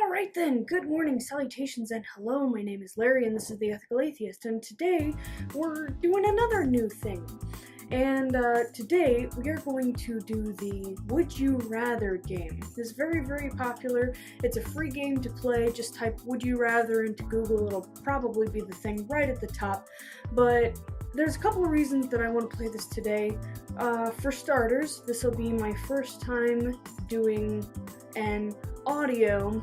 Alright then, good morning, salutations, and hello, my name is Larry and this is the Ethical Atheist, and today we're doing another new thing. And today we are going to do the Would You Rather game. It's very popular. It's a free game to play. Just type Would You Rather into Google. It'll probably be the thing right at the top. But there's a couple of reasons that I want to play this today. For starters, this will be my first time doing an audio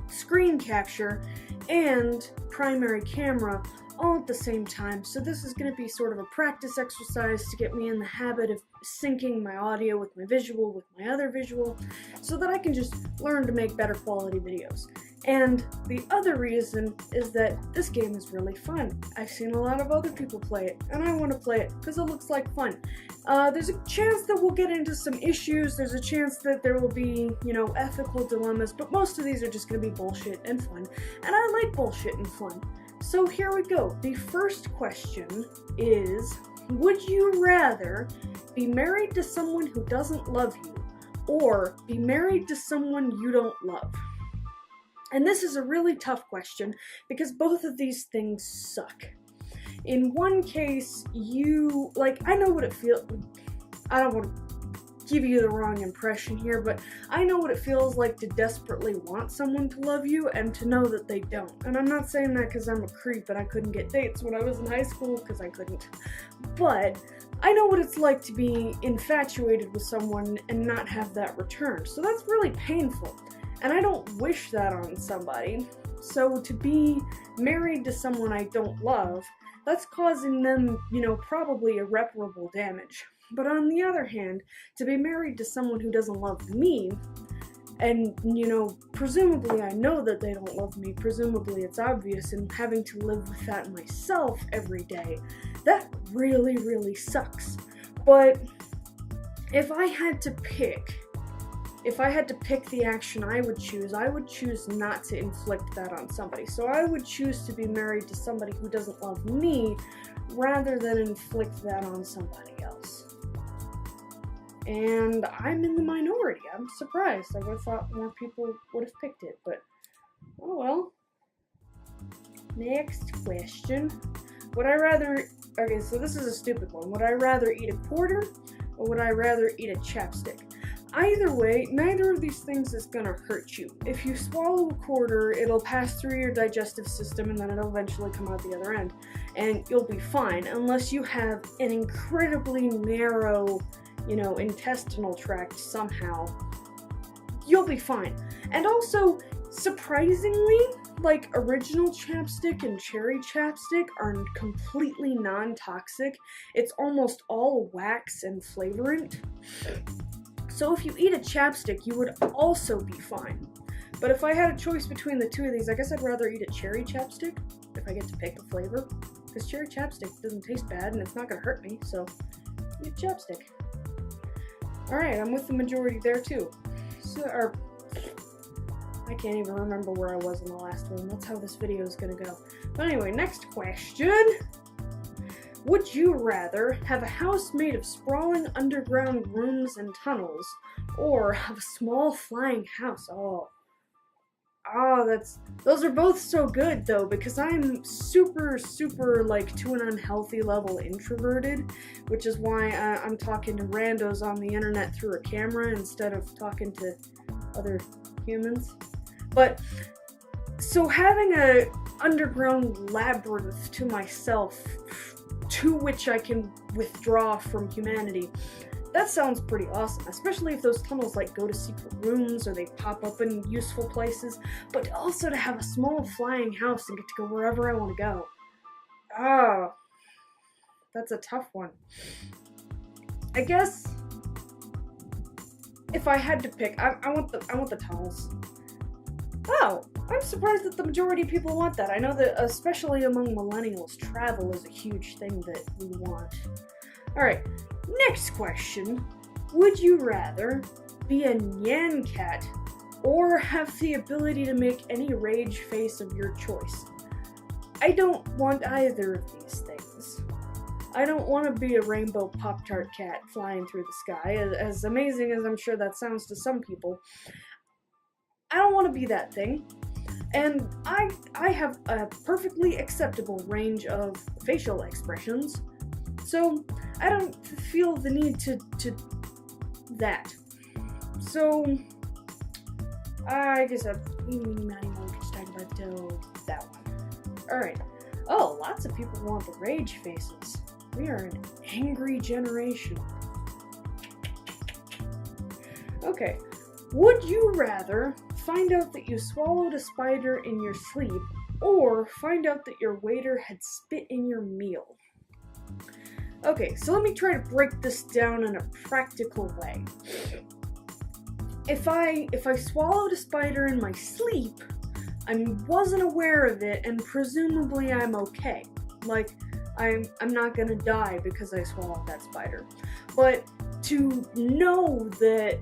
screen capture and primary camera all at the same time, so this is going to be sort of a practice exercise to get me in the habit of syncing my audio with my visual with my other visual so that I can just learn to make better quality videos. And the other reason is that this game is really fun. I've seen a lot of other people play it, and I want to play it because it looks like fun. There's a chance that we'll get into some issues, there's a chance that there will be, ethical dilemmas, but most of these are just going to be bullshit and fun, and I like bullshit and fun. So here we go. The first question is, would you rather be married to someone who doesn't love you, or be married to someone you don't love? And this is a really tough question because both of these things suck. In one case, I know what it feels. I don't want to give you the wrong impression here, but I know what it feels like to desperately want someone to love you and to know that they don't. And I'm not saying that because I'm a creep and I couldn't get dates when I was in high school, because I couldn't. But I know what it's like to be infatuated with someone and not have that return. So that's really painful. And I don't wish that on somebody. So to be married to someone I don't love, that's causing them, probably irreparable damage. But on the other hand, to be married to someone who doesn't love me, and, presumably I know that they don't love me, presumably it's obvious, and having to live with that myself every day, that really sucks. But if I had to pick the action I would choose not to inflict that on somebody. So I would choose to be married to somebody who doesn't love me rather than inflict that on somebody else. And I'm in the minority. I'm surprised. I would have thought more people would have picked it, but oh well. Next question. Okay, so this is a stupid one. Would I rather eat a quarter or would I rather eat a chapstick? Either way, neither of these things is gonna hurt you. If you swallow a quarter, it'll pass through your digestive system and then it'll eventually come out the other end. And you'll be fine, unless you have an incredibly narrow, intestinal tract somehow. You'll be fine. And also, surprisingly, original chapstick and cherry chapstick are completely non-toxic. It's almost all wax and flavorant. So if you eat a chapstick, you would also be fine. But if I had a choice between the two of these, I guess I'd rather eat a cherry chapstick if I get to pick the flavor. Because cherry chapstick doesn't taste bad and it's not going to hurt me, so eat a chapstick. Alright, I'm with the majority there too. I can't even remember where I was in the last one. That's how this video is going to go. But anyway, next question. Would you rather have a house made of sprawling underground rooms and tunnels, or have a small flying house? Those are both so good though, because I'm super to an unhealthy level introverted, which is why I'm talking to randos on the internet through a camera instead of talking to other humans. But so having a underground labyrinth to myself, to which I can withdraw from humanity, that sounds pretty awesome, especially if those tunnels go to secret rooms or they pop up in useful places, but also to have a small flying house and get to go wherever I want to go. That's a tough one. I guess if I had to pick, I want the tunnels. Oh, I'm surprised that the majority of people want that. I know that, especially among millennials, travel is a huge thing that we want. Alright, next question. Would you rather be a Nyan cat or have the ability to make any rage face of your choice? I don't want either of these things. I don't want to be a rainbow Pop-Tart cat flying through the sky, as amazing as I'm sure that sounds to some people. I don't want want to be that thing. And I have a perfectly acceptable range of facial expressions, so I don't feel the need to that. So I guess we can just talk about that one. Alright. Oh, lots of people want the rage faces. We are an angry generation. Okay. Would you rather find out that you swallowed a spider in your sleep, or find out that your waiter had spit in your meal? Okay, so let me try to break this down in a practical way. If I swallowed a spider in my sleep, I wasn't aware of it, and presumably I'm okay. Like, I'm not gonna die because I swallowed that spider. But to know that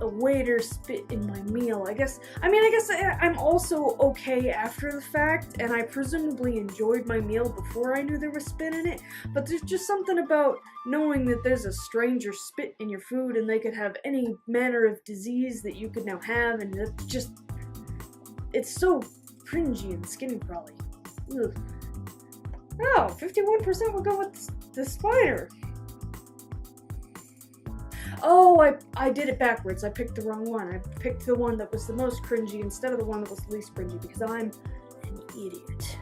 a waiter spit in my meal, I guess I'm also okay after the fact, and I presumably enjoyed my meal before I knew there was spit in it, but there's just something about knowing that there's a stranger spit in your food and they could have any manner of disease that you could now have, and it's so cringy and skin crawly. Ugh. Oh, 51% will go with the spider. Oh, I did it backwards. I picked the wrong one. I picked the one that was the most cringy instead of the one that was the least cringy because I'm an idiot.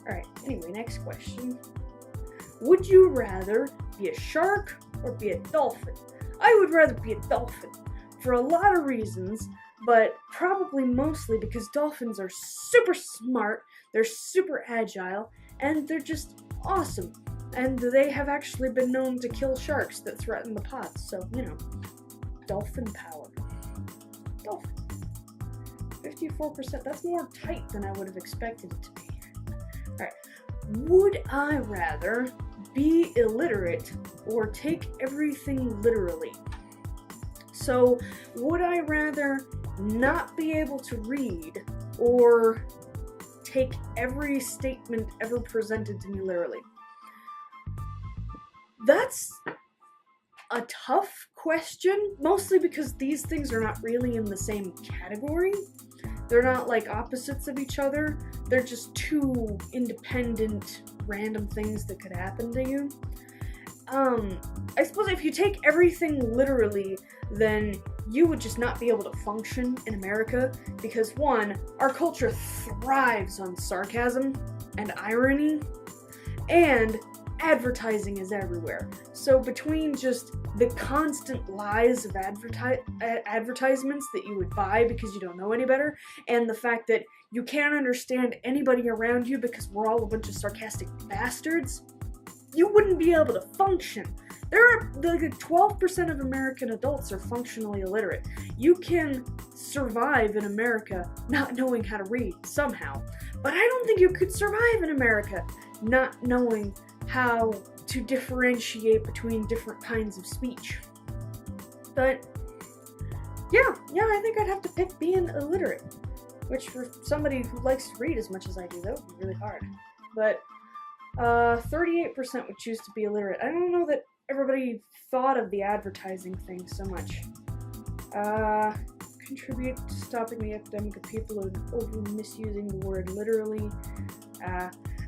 Alright, anyway, next question. Would you rather be a shark or be a dolphin? I would rather be a dolphin for a lot of reasons, but probably mostly because dolphins are super smart, they're super agile, and they're just awesome. And they have actually been known to kill sharks that threaten the pods, so, dolphin power. Dolphin. 54%, that's more tight than I would have expected it to be. Alright, would I rather be illiterate or take everything literally? So, would I rather not be able to read or take every statement ever presented to me literally? That's a tough question, mostly because these things are not really in the same category. They're not like opposites of each other. They're just two independent, random things that could happen to you. I suppose if you take everything literally, then you would just not be able to function in America because, one, our culture thrives on sarcasm and irony, and advertising is everywhere. So between just the constant lies of advertisements that you would buy because you don't know any better, and the fact that you can't understand anybody around you because we're all a bunch of sarcastic bastards, you wouldn't be able to function. There are, like, 12% of American adults are functionally illiterate. You can survive in America not knowing how to read somehow, but I don't think you could survive in America not knowing how to differentiate between different kinds of speech. But yeah, I think I'd have to pick being illiterate, which for somebody who likes to read as much as I do, that would be really hard. But 38% would choose to be illiterate. I don't know that everybody thought of the advertising thing so much. Contribute to stopping the epidemic of people over misusing the word literally.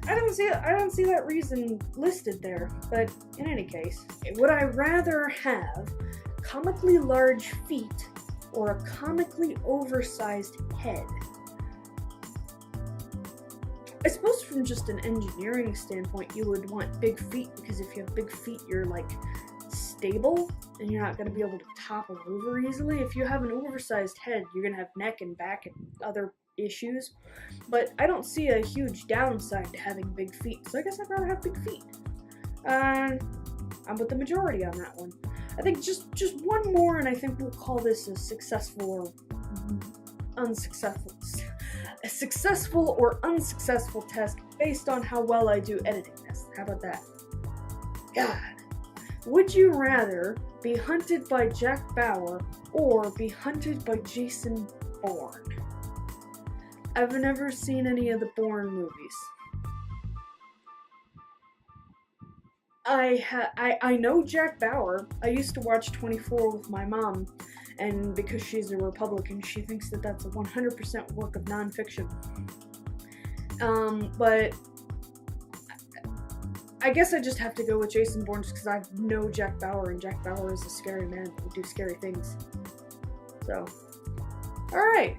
I don't see that reason listed there, but in any case, would I rather have comically large feet or a comically oversized head? I suppose from just an engineering standpoint, you would want big feet, because if you have big feet, you're, like, stable, and you're not going to be able to topple over easily. If you have an oversized head, you're going to have neck and back and other issues, but I don't see a huge downside to having big feet, so I guess I'd rather have big feet. I'm with the majority on that one. I think just one more, and I think we'll call this a successful or unsuccessful. A successful or unsuccessful test based on how well I do editing this. How about that? God. Would you rather be hunted by Jack Bauer or be hunted by Jason Bourne? I've never seen any of the Bourne movies. I know Jack Bauer. I used to watch 24 with my mom, and because she's a Republican, she thinks that that's a 100% work of nonfiction. But I guess I just have to go with Jason Bourne just because I know Jack Bauer, and Jack Bauer is a scary man who do scary things. So, alright.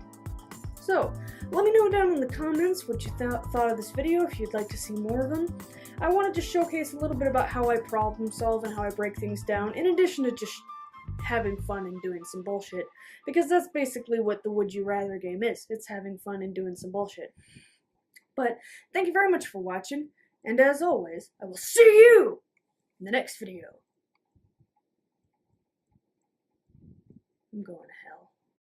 So, let me know down in the comments what you thought of this video, if you'd like to see more of them. I wanted to showcase a little bit about how I problem solve and how I break things down, in addition to just having fun and doing some bullshit. Because that's basically what the Would You Rather game is. It's having fun and doing some bullshit. But, thank you very much for watching. And as always, I will see you in the next video. I'm going to hell.